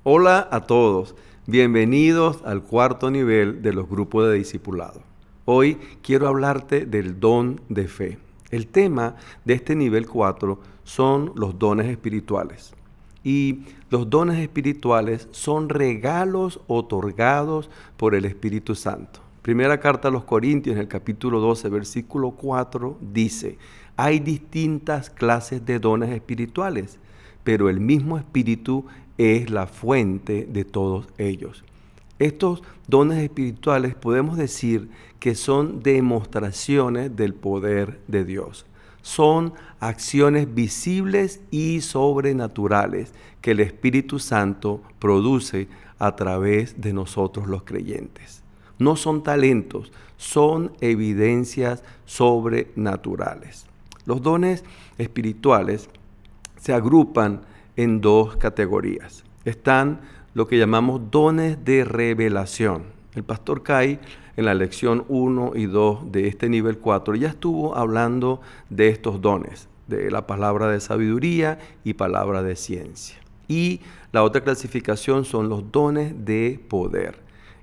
Hola a todos, bienvenidos al cuarto nivel de los grupos de discipulado. Hoy quiero hablarte del don de fe. El tema de este nivel 4 son los dones espirituales. Y los dones espirituales son regalos otorgados por el Espíritu Santo. Primera carta a los Corintios, en el capítulo 12, versículo 4, dice: hay distintas clases de dones espirituales, pero el mismo Espíritu es la fuente de todos ellos. Estos dones espirituales podemos decir que son demostraciones del poder de Dios. Son acciones visibles y sobrenaturales que el Espíritu Santo produce a través de nosotros los creyentes. No son talentos, son evidencias sobrenaturales. Los dones espirituales se agrupan en dos categorías. Están lo que llamamos dones de revelación. El pastor Kai, en la lección 1 y 2 de este nivel 4, ya estuvo hablando de estos dones, de la palabra de sabiduría y palabra de ciencia. Y la otra clasificación son los dones de poder.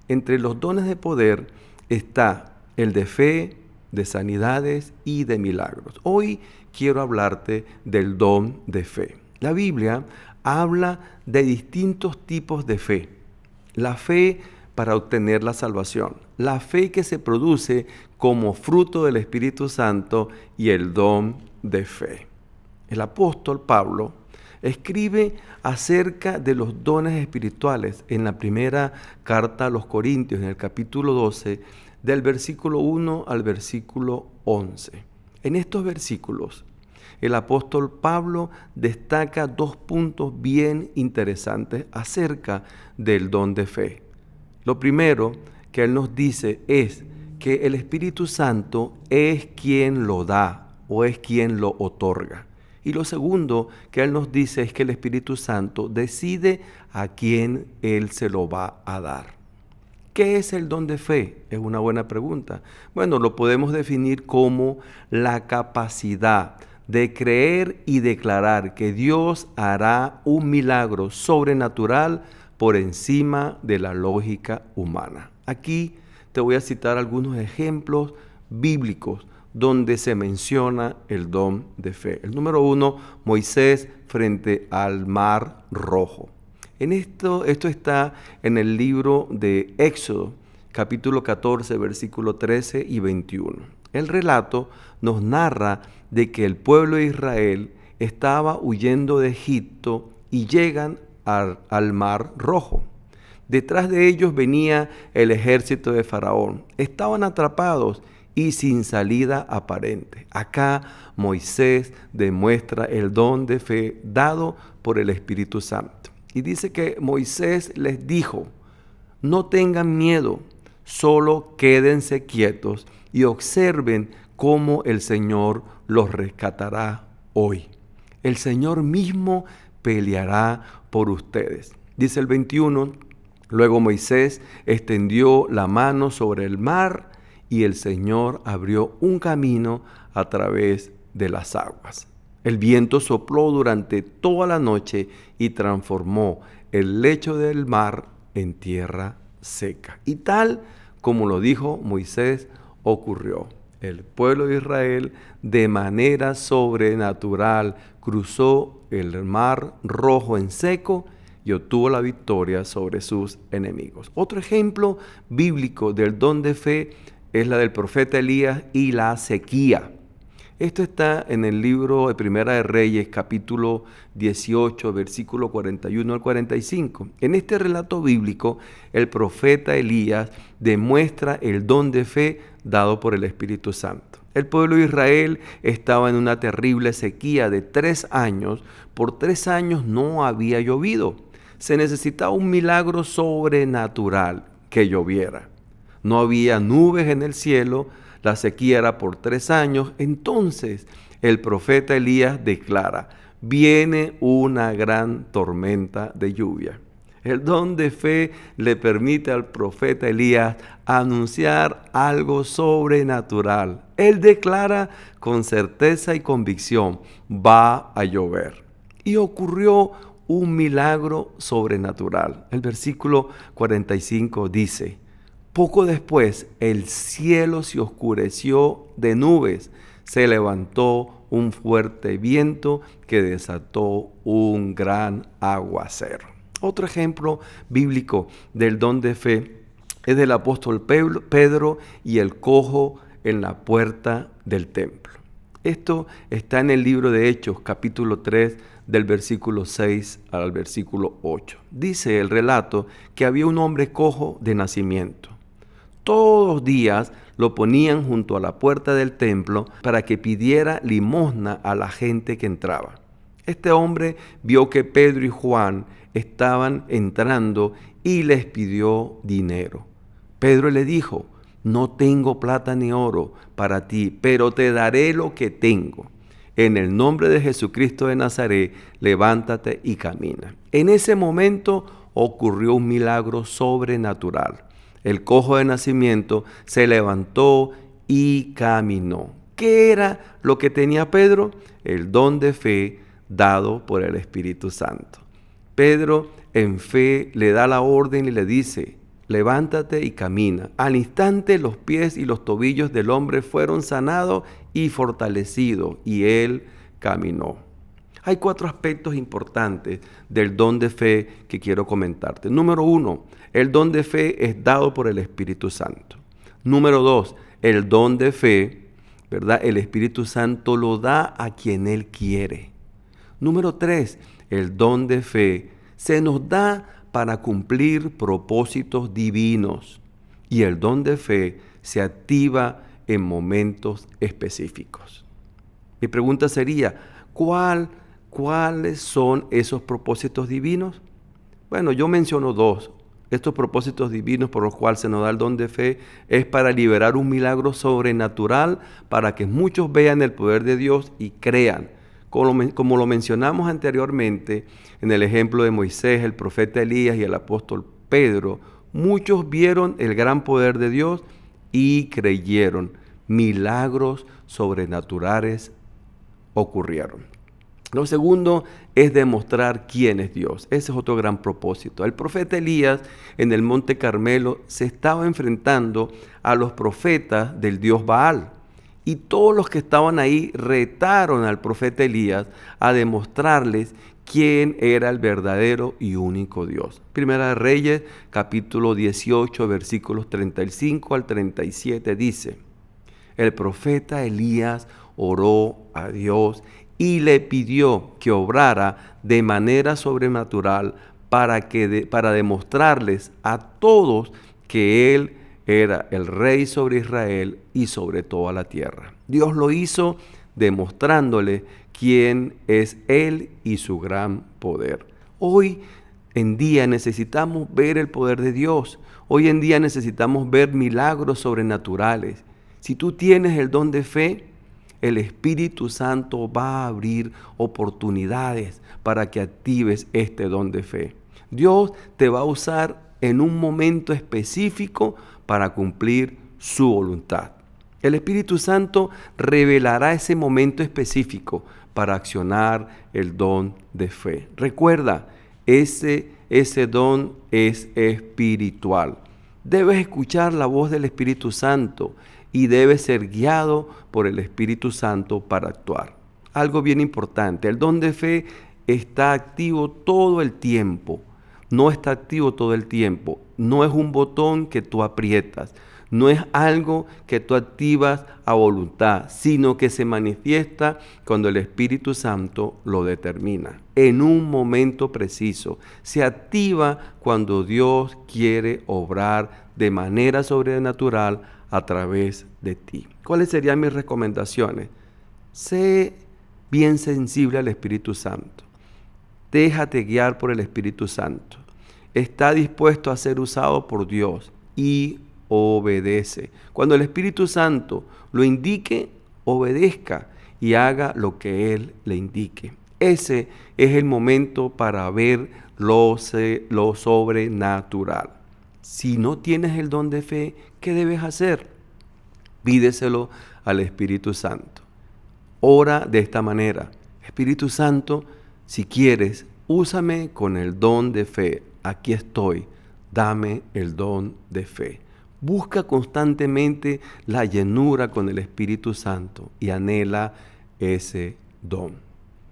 Entre los dones de poder está el de fe, de sanidades y de milagros. Hoy quiero hablarte del don de fe. La Biblia habla de distintos tipos de fe. La fe para obtener la salvación, la fe que se produce como fruto del Espíritu Santo y el don de fe. El apóstol Pablo escribe acerca de los dones espirituales en la primera carta a los Corintios, en el capítulo 12, del versículo 1 al versículo 11. En estos versículos, el apóstol Pablo destaca dos puntos bien interesantes acerca del don de fe. Lo primero que él nos dice es que el Espíritu Santo es quien lo da o es quien lo otorga. Y lo segundo que él nos dice es que el Espíritu Santo decide a quién él se lo va a dar. ¿Qué es el don de fe? Es una buena pregunta. Bueno, lo podemos definir como la capacidad de creer y declarar que Dios hará un milagro sobrenatural por encima de la lógica humana. Aquí te voy a citar algunos ejemplos bíblicos donde se menciona el don de fe. El número 1, Moisés frente al Mar Rojo. Esto está en el libro de Éxodo, capítulo 14, versículo 13 y 21. El relato nos narra de que el pueblo de Israel estaba huyendo de Egipto y llegan al Mar Rojo. Detrás de ellos venía el ejército de Faraón. Estaban atrapados y sin salida aparente. Acá Moisés demuestra el don de fe dado por el Espíritu Santo. Y dice que Moisés les dijo: no tengan miedo, solo quédense quietos y observen cómo el Señor los rescatará hoy. El Señor mismo peleará por ustedes. Dice el 21, luego Moisés extendió la mano sobre el mar y el Señor abrió un camino a través de las aguas. El viento sopló durante toda la noche y transformó el lecho del mar en tierra seca. Y tal como lo dijo Moisés, ocurrió. El pueblo de Israel de manera sobrenatural cruzó el Mar Rojo en seco y obtuvo la victoria sobre sus enemigos. Otro ejemplo bíblico del don de fe es la del profeta Elías y la sequía. Esto está en el libro de Primera de Reyes, capítulo 18, versículo 41 al 45. En este relato bíblico, el profeta Elías demuestra el don de fe dado por el Espíritu Santo. El pueblo de Israel estaba en una terrible sequía de 3 años. Por 3 años no había llovido. Se necesitaba un milagro sobrenatural que lloviera. No había nubes en el cielo. La sequía era por 3 años. Entonces el profeta Elías declara: viene una gran tormenta de lluvia. El don de fe le permite al profeta Elías anunciar algo sobrenatural. Él declara con certeza y convicción: va a llover. Y ocurrió un milagro sobrenatural. El versículo 45 dice: poco después el cielo se oscureció de nubes, se levantó un fuerte viento que desató un gran aguacero. Otro ejemplo bíblico del don de fe es del apóstol Pedro y el cojo en la puerta del templo. Esto está en el libro de Hechos, capítulo 3, del versículo 6 al versículo 8. Dice el relato que había un hombre cojo de nacimiento. Todos los días lo ponían junto a la puerta del templo para que pidiera limosna a la gente que entraba. Este hombre vio que Pedro y Juan estaban entrando y les pidió dinero. Pedro le dijo: no tengo plata ni oro para ti, pero te daré lo que tengo. En el nombre de Jesucristo de Nazaret, levántate y camina. En ese momento ocurrió un milagro sobrenatural. El cojo de nacimiento se levantó y caminó. ¿Qué era lo que tenía Pedro? El don de fe dado por el Espíritu Santo. Pedro en fe le da la orden y le dice: levántate y camina. Al instante los pies y los tobillos del hombre fueron sanados y fortalecidos, y él caminó. Hay 4 aspectos importantes del don de fe que quiero comentarte. Número 1, el don de fe es dado por el Espíritu Santo. Número 2, el don de fe, ¿verdad? El Espíritu Santo lo da a quien Él quiere. Número 3, el don de fe se nos da para cumplir propósitos divinos, y el don de fe se activa en momentos específicos. Mi pregunta sería: ¿cuáles son esos propósitos divinos? Bueno, yo menciono 2. Estos propósitos divinos por los cuales se nos da el don de fe es para liberar un milagro sobrenatural, para que muchos vean el poder de Dios y crean. Como lo mencionamos anteriormente en el ejemplo de Moisés, el profeta Elías y el apóstol Pedro, muchos vieron el gran poder de Dios y creyeron. Milagros sobrenaturales ocurrieron. Lo segundo es demostrar quién es Dios. Ese es otro gran propósito. El profeta Elías en el Monte Carmelo se estaba enfrentando a los profetas del dios Baal. Y todos los que estaban ahí retaron al profeta Elías a demostrarles quién era el verdadero y único Dios. Primera de Reyes, capítulo 18, versículos 35 al 37 dice: el profeta Elías oró a Dios y le pidió que obrara de manera sobrenatural para demostrarles a todos que Él era el rey sobre Israel y sobre toda la tierra. Dios lo hizo demostrándole quién es Él y su gran poder. Hoy en día necesitamos ver el poder de Dios. Hoy en día necesitamos ver milagros sobrenaturales. Si tú tienes el don de fe, el Espíritu Santo va a abrir oportunidades para que actives este don de fe. Dios te va a usar en un momento específico para cumplir su voluntad. El Espíritu Santo revelará ese momento específico para accionar el don de fe. Recuerda, ese don es espiritual. Debes escuchar la voz del Espíritu Santo y debes ser guiado por el Espíritu Santo para actuar. Algo bien importante, el don de fe está activo todo el tiempo. No está activo todo el tiempo. No es un botón que tú aprietas. No es algo que tú activas a voluntad, sino que se manifiesta cuando el Espíritu Santo lo determina. En un momento preciso. Se activa cuando Dios quiere obrar de manera sobrenatural a través de ti. ¿Cuáles serían mis recomendaciones? Sé bien sensible al Espíritu Santo. Déjate guiar por el Espíritu Santo. Está dispuesto a ser usado por Dios y obedece. Cuando el Espíritu Santo lo indique, obedezca y haga lo que Él le indique. Ese es el momento para ver lo sobrenatural. Si no tienes el don de fe, ¿qué debes hacer? Pídeselo al Espíritu Santo. Ora de esta manera: Espíritu Santo, si quieres, úsame con el don de fe. Aquí estoy, dame el don de fe. Busca constantemente la llenura con el Espíritu Santo y anhela ese don.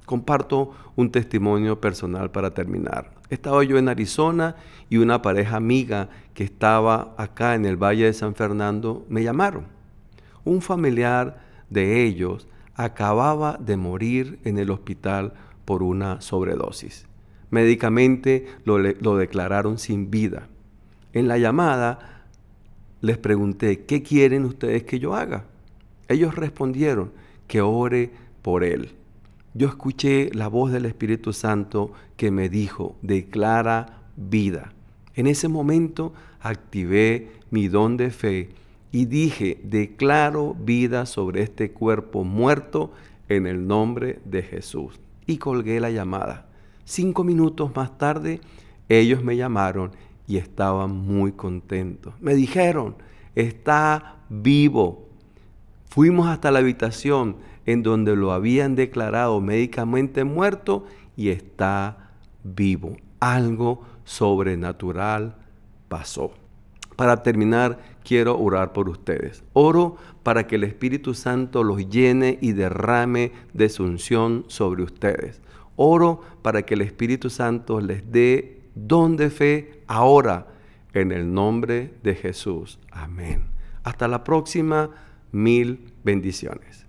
Comparto un testimonio personal para terminar. Estaba yo en Arizona y una pareja amiga que estaba acá en el Valle de San Fernando me llamaron. Un familiar de ellos acababa de morir en el hospital por una sobredosis. Médicamente lo declararon sin vida. En la llamada les pregunté, ¿qué quieren ustedes que yo haga? Ellos respondieron, que ore por él. Yo escuché la voz del Espíritu Santo que me dijo, declara vida. En ese momento activé mi don de fe y dije, declaro vida sobre este cuerpo muerto en el nombre de Jesús. Y colgué la llamada. 5 minutos más tarde, ellos me llamaron y estaban muy contentos. Me dijeron, está vivo. Fuimos hasta la habitación en donde lo habían declarado médicamente muerto y está vivo. Algo sobrenatural pasó. Para terminar, quiero orar por ustedes. Oro para que el Espíritu Santo los llene y derrame de su unción sobre ustedes. Oro para que el Espíritu Santo les dé don de fe ahora, en el nombre de Jesús. Amén. Hasta la próxima. 1000 bendiciones.